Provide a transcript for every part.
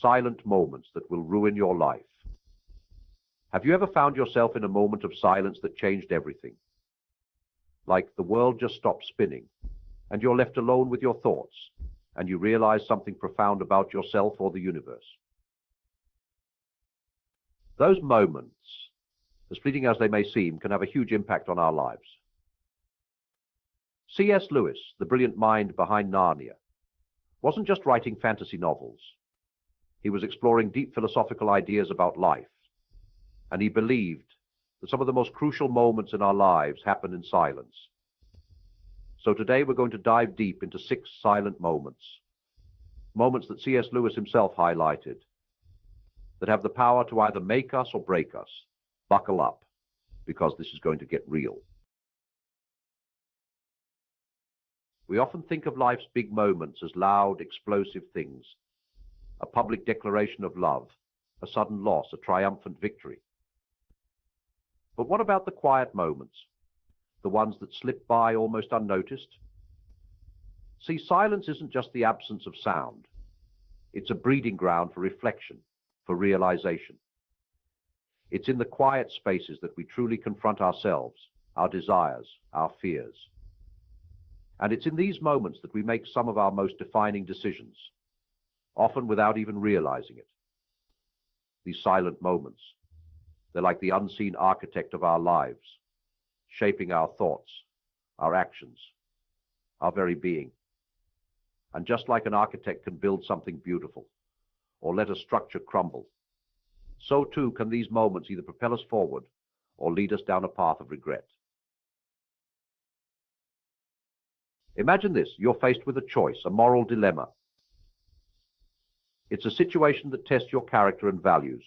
silent moments that will ruin your life. Have you ever found yourself in a moment of silence that changed everything? Like the world just stopped spinning, and you're left alone with your thoughts, and you realize something profound about yourself or the universe. Those moments, as fleeting as they may seem, can have a huge impact on our lives. C.S. Lewis, the brilliant mind behind Narnia, wasn't just writing fantasy novels. He was exploring deep philosophical ideas about life, and he believed that some of the most crucial moments in our lives happen in silence. So today we're going to dive deep into 6 silent moments, moments that C.S. Lewis himself highlighted, that have the power to either make us or break us. Buckle up, because this is going to get real. We often think of life's big moments as loud, explosive things, a public declaration of love, a sudden loss, a triumphant victory. But what about the quiet moments, the ones that slip by almost unnoticed? See, silence isn't just the absence of sound. It's a breeding ground for reflection, for realization. It's in the quiet spaces that we truly confront ourselves, our desires, our fears. And it's in these moments that we make some of our most defining decisions, often without even realizing it. These silent moments, they're like the unseen architect of our lives, shaping our thoughts, our actions, our very being. And just like an architect can build something beautiful, or let a structure crumble, so too can these moments either propel us forward or lead us down a path of regret. Imagine this: you're faced with a choice, a moral dilemma. It's a situation that tests your character and values.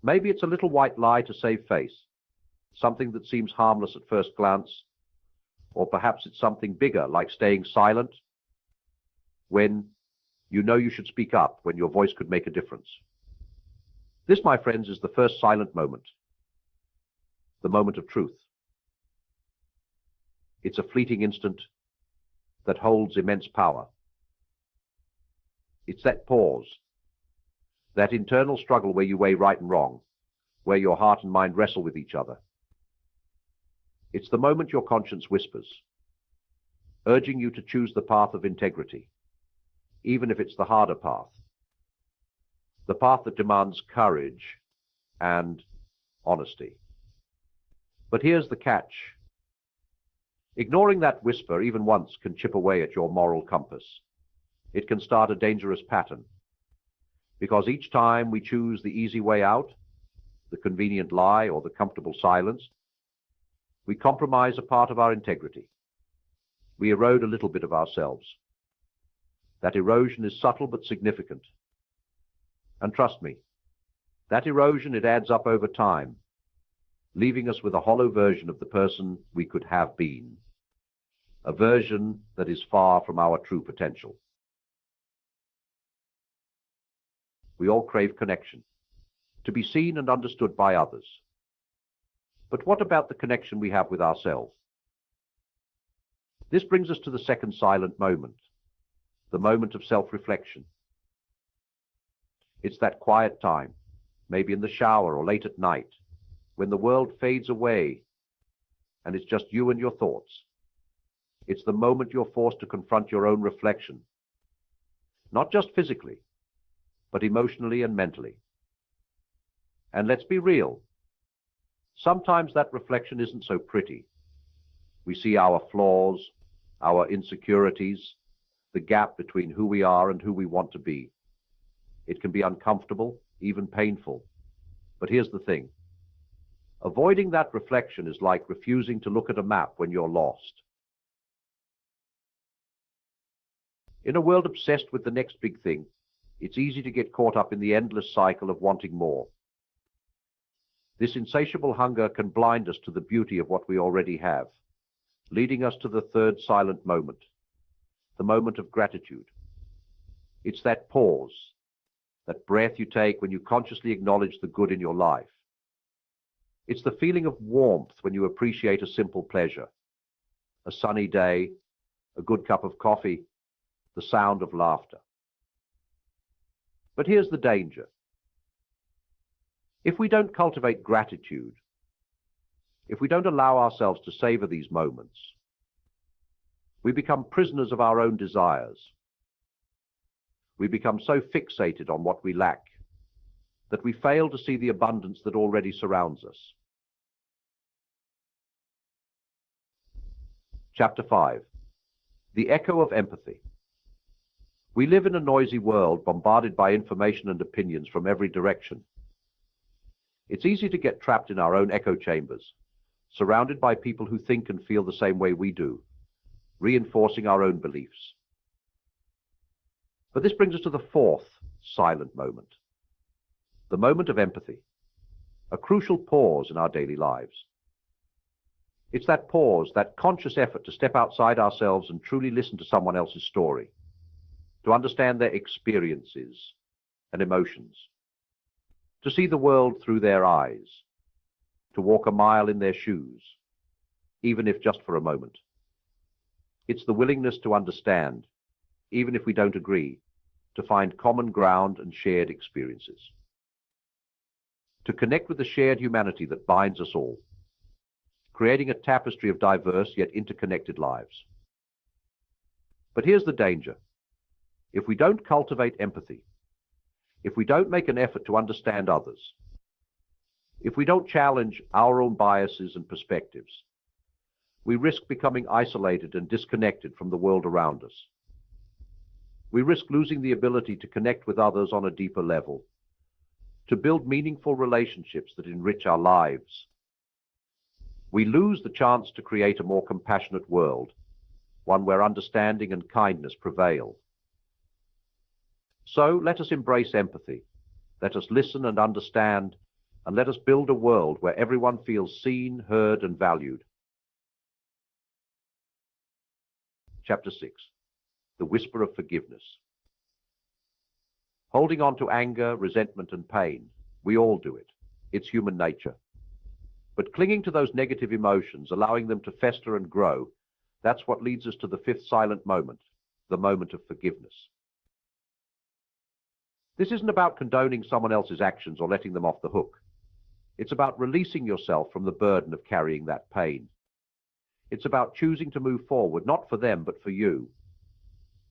Maybe it's a little white lie to save face, something that seems harmless at first glance, or perhaps it's something bigger, like staying silent when you know you should speak up, when your voice could make a difference. This, my friends, is the first silent moment, the moment of truth. It's a fleeting instant that holds immense power. It's that pause, that internal struggle where you weigh right and wrong, where your heart and mind wrestle with each other. It's the moment your conscience whispers, urging you to choose the path of integrity, even if it's the harder path, the path that demands courage and honesty. But here's the catch. Ignoring that whisper even once can chip away at your moral compass. It can start a dangerous pattern, because each time we choose the easy way out, the convenient lie or the comfortable silence, we compromise a part of our integrity. We erode a little bit of ourselves. That erosion is subtle but significant. And trust me, that erosion, it adds up over time, leaving us with a hollow version of the person we could have been, a version that is far from our true potential. We all crave connection, to be seen and understood by others. But what about the connection we have with ourselves? This brings us to the second silent moment, the moment of self-reflection. It's that quiet time, maybe in the shower or late at night, when the world fades away and it's just you and your thoughts. It's the moment you're forced to confront your own reflection, not just physically, but emotionally and mentally. And let's be real, sometimes that reflection isn't so pretty. We see our flaws, our insecurities, the gap between who we are and who we want to be. It can be uncomfortable, even painful. But here's the thing. Avoiding that reflection is like refusing to look at a map when you're lost. In a world obsessed with the next big thing, it's easy to get caught up in the endless cycle of wanting more. This insatiable hunger can blind us to the beauty of what we already have, leading us to the third silent moment, the moment of gratitude. It's that pause, that breath you take when you consciously acknowledge the good in your life. It's the feeling of warmth when you appreciate a simple pleasure, a sunny day, a good cup of coffee, the sound of laughter. But here's the danger. If we don't cultivate gratitude, if we don't allow ourselves to savor these moments, we become prisoners of our own desires. We become so fixated on what we lack that we fail to see the abundance that already surrounds us. Chapter 5. The Echo of Empathy. We live in a noisy world bombarded by information and opinions from every direction. It's easy to get trapped in our own echo chambers, surrounded by people who think and feel the same way we do, reinforcing our own beliefs. But this brings us to the fourth silent moment, the moment of empathy, a crucial pause in our daily lives. It's that pause, that conscious effort to step outside ourselves and truly listen to someone else's story, to understand their experiences and emotions, to see the world through their eyes, to walk a mile in their shoes, even if just for a moment. It's the willingness to understand, even if we don't agree, to find common ground and shared experiences, to connect with the shared humanity that binds us all, creating a tapestry of diverse yet interconnected lives. But here's the danger. If we don't cultivate empathy, if we don't make an effort to understand others, if we don't challenge our own biases and perspectives, we risk becoming isolated and disconnected from the world around us. We risk losing the ability to connect with others on a deeper level, to build meaningful relationships that enrich our lives. We lose the chance to create a more compassionate world, one where understanding and kindness prevail. So let us embrace empathy. Let us listen and understand, and let us build a world where everyone feels seen, heard, and valued. Chapter 6. The Whisper of Forgiveness. Holding on to anger, resentment, and pain. We all do it. It's human nature. But clinging to those negative emotions, allowing them to fester and grow, that's what leads us to the fifth silent moment, the moment of forgiveness. This isn't about condoning someone else's actions or letting them off the hook. It's about releasing yourself from the burden of carrying that pain. It's about choosing to move forward, not for them, but for you.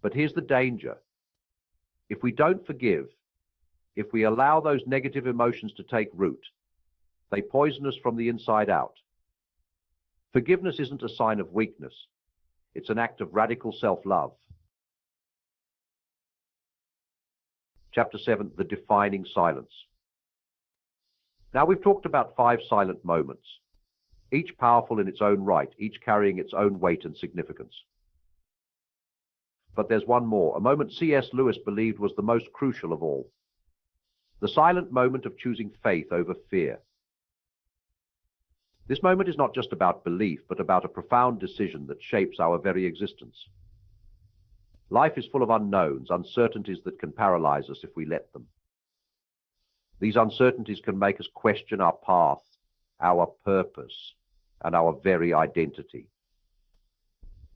But here's the danger. If we don't forgive, if we allow those negative emotions to take root, they poison us from the inside out. Forgiveness isn't a sign of weakness. It's an act of radical self-love. Chapter 7, The Defining Silence. Now we've talked about 5 silent moments, each powerful in its own right, each carrying its own weight and significance. But there's one more, a moment C.S. Lewis believed was the most crucial of all. The silent moment of choosing faith over fear. This moment is not just about belief, but about a profound decision that shapes our very existence. Life is full of unknowns, uncertainties that can paralyze us if we let them. These uncertainties can make us question our path, our purpose, and our very identity.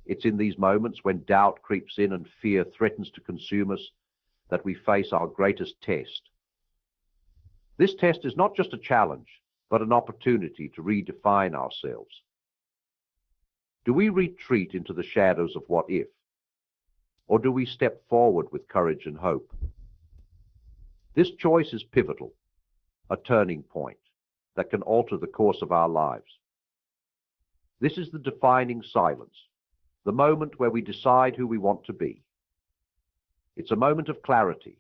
It's in these moments when doubt creeps in and fear threatens to consume us that we face our greatest test. This test is not just a challenge, but an opportunity to redefine ourselves. Do we retreat into the shadows of what if? Or do we step forward with courage and hope? This choice is pivotal, a turning point that can alter the course of our lives. This is the defining silence, the moment where we decide who we want to be. It's a moment of clarity,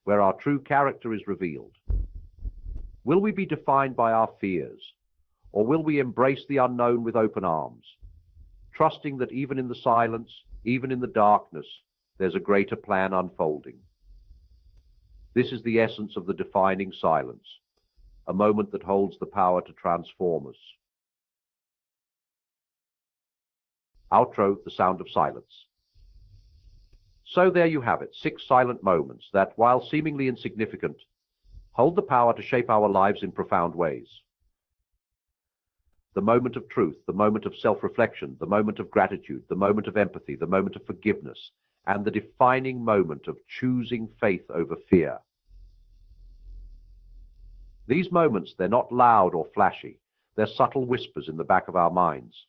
where our true character is revealed. Will we be defined by our fears, or will we embrace the unknown with open arms, trusting that even in the silence, even in the darkness, there's a greater plan unfolding? This is the essence of the defining silence, a moment that holds the power to transform us. Outro, The Sound of Silence. So there you have it, 6 silent moments that, while seemingly insignificant, hold the power to shape our lives in profound ways. The moment of truth, the moment of self-reflection, the moment of gratitude, the moment of empathy, the moment of forgiveness, and the defining moment of choosing faith over fear. These moments, they're not loud or flashy. They're subtle whispers in the back of our minds.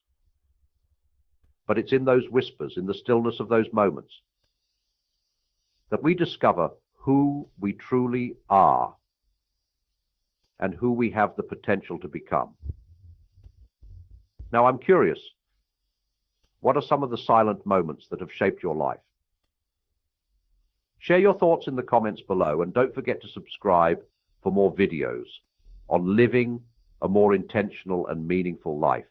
But it's in those whispers, in the stillness of those moments, that we discover who we truly are and who we have the potential to become. Now, I'm curious, what are some of the silent moments that have shaped your life? Share your thoughts in the comments below, and don't forget to subscribe for more videos on living a more intentional and meaningful life.